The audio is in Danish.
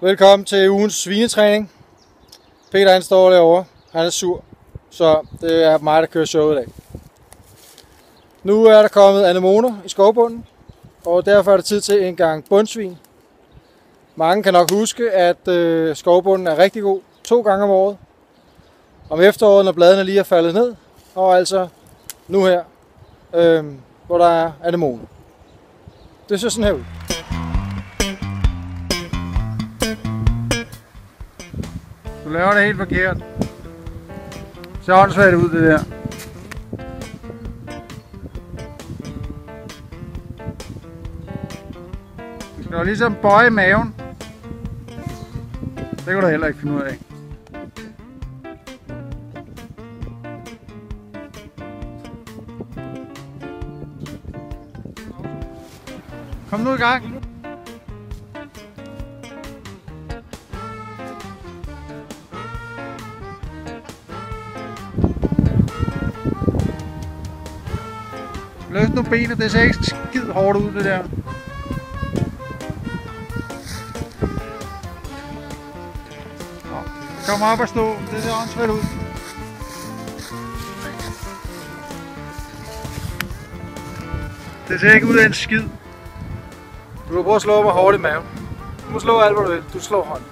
Velkommen til ugens svinetræning. Peter han står derovre. Han er sur, så det er mig, der kører showet i dag. Nu er der kommet anemoner i skovbunden, og derfor er det tid til en gang bundsvin. Mange kan nok huske, at skovbunden er rigtig god 2 gange om året. Om efteråret, når bladene lige er faldet ned, og altså nu her, hvor der er anemoner. Det ser sådan her ud. Du laver det helt forkert. Det ser åndssvagt ud, det der. Du skal jo ligesom bøje maven. Det kan du heller ikke finde ud af. Kom nu i gang. Løft nu benet, det ser ikke skide hårdt ud, det der. Kom op og stå, det ser åndssvagt ud. Det ser ikke ud af en skid. Du kan prøve at slå mig hårdt i maven. Du må slå alt, hvad du vil. Du slår hånden.